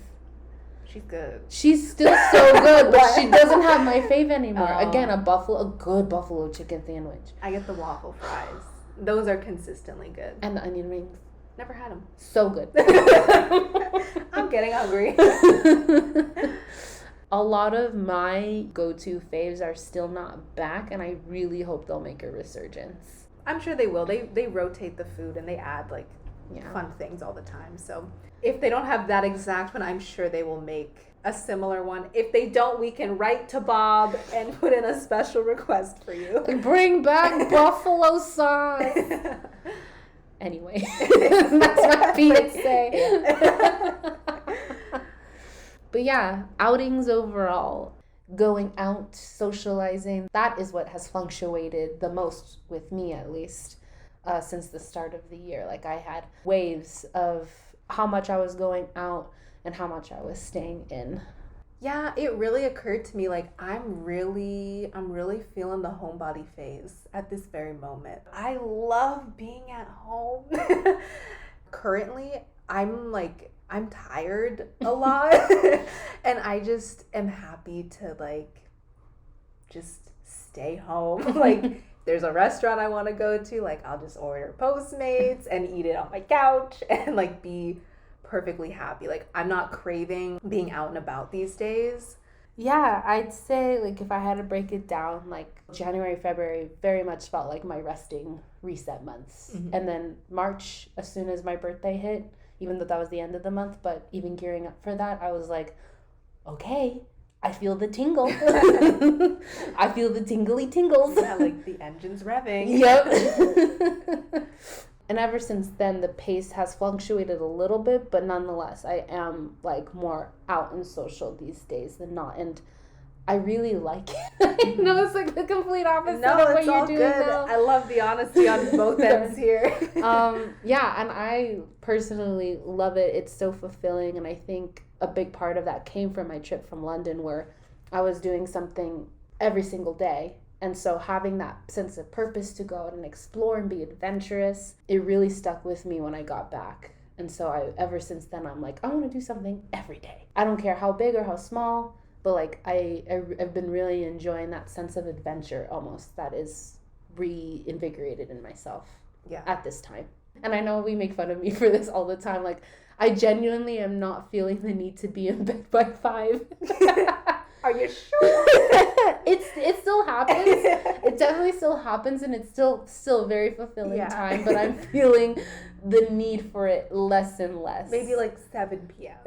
She's good. She's still so good, but she doesn't have my fave anymore. Again, a good buffalo chicken sandwich. I get the waffle fries. Those are consistently good. And the onion rings. Never had them. So good. I'm getting hungry. A lot of my go-to faves are still not back, and I really hope they'll make a resurgence. I'm sure they will. They rotate the food and they add like fun things all the time. So if they don't have that exact one, I'm sure they will make a similar one. If they don't, we can write to Bob and put in a special request for you. Bring back buffalo sauce. Anyway, that's my PSA. But yeah, outings overall, going out, socializing, that is what has fluctuated the most with me, at least, since the start of the year. Like, I had waves of how much I was going out and how much I was staying in. Yeah, it really occurred to me, like, I'm really feeling the homebody phase at this very moment. I love being at home. Currently, I'm tired a lot. And I just am happy to, like, just stay home. Like, there's a restaurant I want to go to, like, I'll just order Postmates and eat it on my couch and, like, be perfectly happy. Like, I'm not craving being out and about these days. Yeah, I'd say, like, if I had to break it down, like, January, February very much felt like my resting reset months. And then March, as soon as my birthday hit, even though that was the end of the month, but even gearing up for that, I was like, okay, I feel the tingle. I feel the tingly tingles. Yeah, like the engine's revving. Yep. And ever since then, the pace has fluctuated a little bit, but nonetheless, I am, like, more out and social these days than not, and I really like it. I know it's, like, the complete opposite of what you're doing now. I love the honesty on both ends here. Yeah, and I personally love it. It's so fulfilling, and I think a big part of that came from my trip from London, where I was doing something every single day. And so having that sense of purpose to go out and explore and be adventurous, it really stuck with me when I got back. And so ever since then, I'm like, I want to do something every day. I don't care how big or how small, but like I've been really enjoying that sense of adventure almost that is reinvigorated in myself at this time. And I know we make fun of me for this all the time. Like, I genuinely am not feeling the need to be in bed by 5. Are you sure? It still happens. It definitely still happens, and it's still very fulfilling time. But I'm feeling the need for it less and less. Maybe like 7 p.m.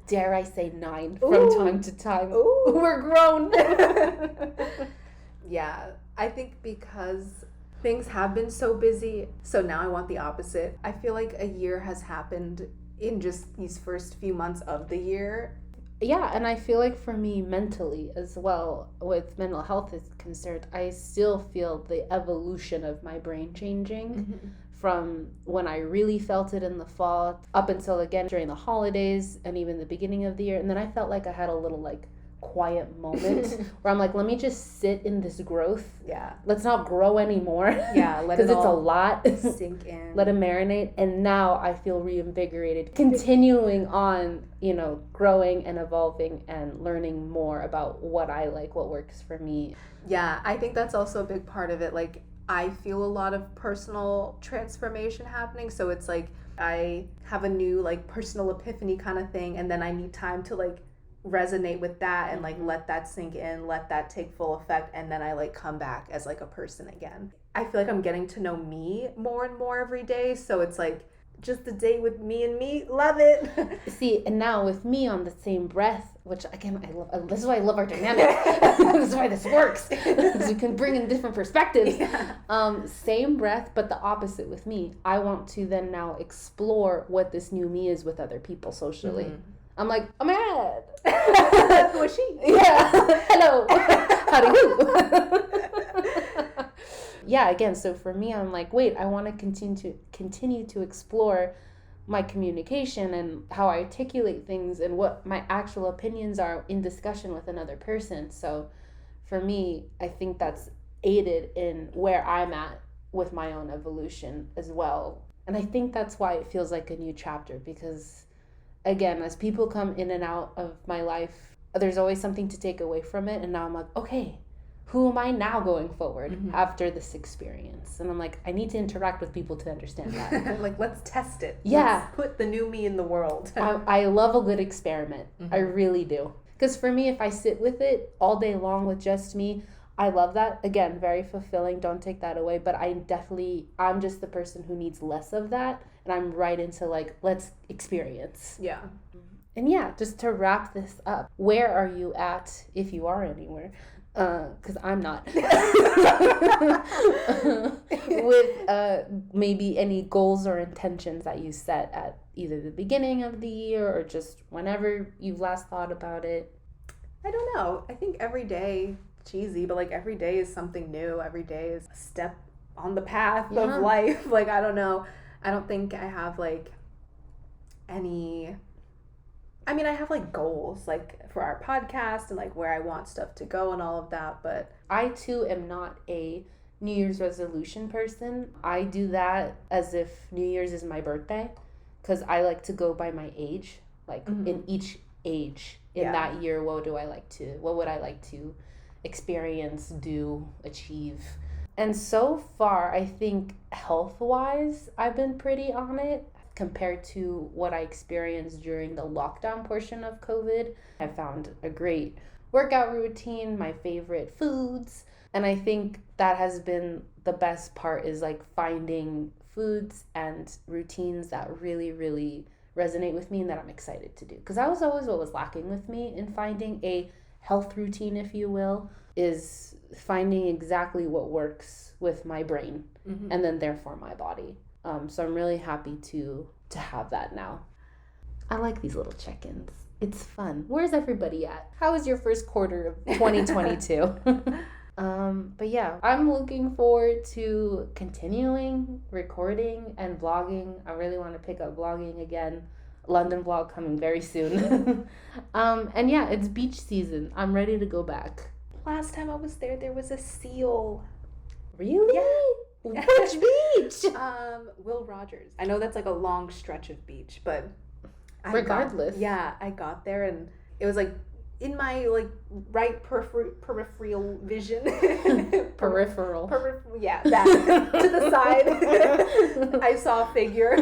Dare I say 9 from time to time. Ooh. We're grown. Yeah, I think because things have been so busy, so now I want the opposite. I feel like a year has happened in just these first few months of the year. Yeah, and I feel like for me mentally as well, with mental health is concerned, I still feel the evolution of my brain changing from when I really felt it in the fall up until again during the holidays and even the beginning of the year. And then I felt like I had a little like quiet moment where I'm like, let me just sit in this growth. Yeah. Let's not grow anymore. Yeah, because it's a lot. Sink in. Let it marinate. And now I feel reinvigorated, continuing on, growing and evolving and learning more about what I like, what works for me. Yeah, I think that's also a big part of it. Like, I feel a lot of personal transformation happening. So it's like I have a new like personal epiphany kind of thing, and then I need time to like resonate with that and like let that sink in, let that take full effect, and then I like come back as like a person again. I feel like I'm getting to know me more and more every day, so it's like just a day with me and me, love it. See, and now with me on the same breath, which again I love, this is why I love our dynamic. This is why this works, because we can bring in different perspectives. Same breath, but the opposite with me. I want to then now explore what this new me is with other people socially. I'm like, I'm mad. Who is she? Yeah. Hello. How do you? Yeah, again, so for me, I'm like, wait, I want to continue to explore my communication and how I articulate things and what my actual opinions are in discussion with another person. So for me, I think that's aided in where I'm at with my own evolution as well. And I think that's why it feels like a new chapter, because again, as people come in and out of my life, there's always something to take away from it. And now I'm like, okay, who am I now going forward after this experience? And I'm like, I need to interact with people to understand that. Like, let's test it. Yeah. Let's put the new me in the world. I love a good experiment. I really do. Because for me, if I sit with it all day long with just me, I love that. Again, very fulfilling. Don't take that away. But I'm just the person who needs less of that. And I'm right into like, let's experience. Yeah. And yeah, just to wrap this up, where are you at, if you are anywhere? Because I'm not. With maybe any goals or intentions that you set at either the beginning of the year or just whenever you've last thought about it. I don't know. I think every day, cheesy, but like every day is something new. Every day is a step on the path of life. Like, I don't know. I don't think I have like any... I mean, I have like goals like for our podcast and like where I want stuff to go and all of that, but I too am not a New Year's resolution person. I do that as if New Year's is my birthday, because I like to go by my age, like in each age in that year, what would I like to experience, do, achieve. And so far, I think health-wise, I've been pretty on it. Compared to what I experienced during the lockdown portion of COVID, I found a great workout routine, my favorite foods, and I think that has been the best part, is like finding foods and routines that really, really resonate with me and that I'm excited to do. Because that was always what was lacking with me in finding a health routine, if you will, is finding exactly what works with my brain and then therefore my body. So I'm really happy to have that now. I like these little check-ins. It's fun. Where's everybody at? How was your first quarter of 2022? But yeah, I'm looking forward to continuing recording and vlogging. I really want to pick up vlogging again. London vlog coming very soon. And yeah, it's beach season. I'm ready to go back. Last time I was there was a seal. Really? Yeah. Which beach? Will Rogers. I know that's like a long stretch of beach, but Regardless. I got there and it was like in my like right peripheral vision. Peripheral. Yeah, that to the side. I saw a figure,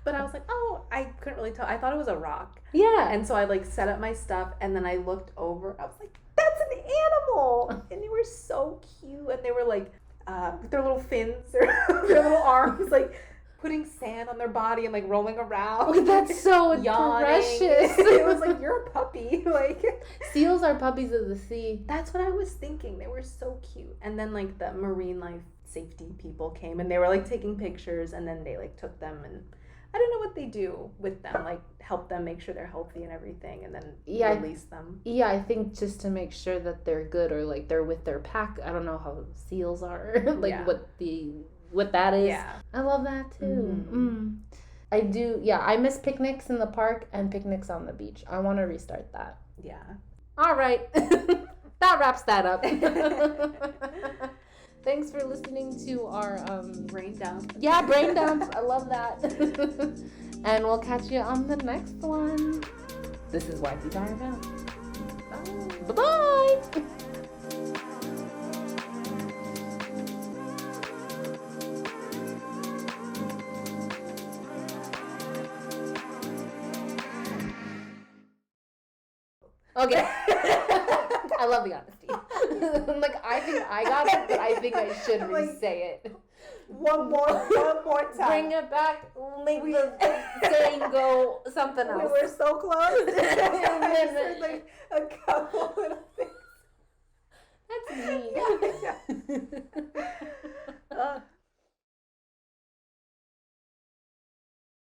but I was like, oh, I couldn't really tell. I thought it was a rock. Yeah. And so I like set up my stuff, and then I looked over. I was like, that's an animal, and they were so cute, and they were like, with their little fins, their little arms, like putting sand on their body and like rolling around. Oh, that's so yawning. precious. It was like, you're a puppy. Like, seals are puppies of the sea. that's what I was thinking. They were so cute. And then like the marine life safety people came and they were like taking pictures, and then they like took them, and I don't know what they do with them, like help them make sure they're healthy and everything, and then release them. Yeah, I think just to make sure that they're good, or like they're with their pack. I don't know how seals are, like what that is. Yeah. I love that too. I do. Yeah, I miss picnics in the park and picnics on the beach. I want to restart that. Yeah. All right. That wraps that up. Thanks for listening to our Brain dump. Yeah, brain dumps. I love that. And we'll catch you on the next one. This is Wifeys IRL. Bye. Bye-bye. Okay. I love the honesty. Like, I think I got it, but I think I should re-say it. One more time. Bring it back. Make the saying go something else. We were so close. And then like a couple little things. That's me. Yeah.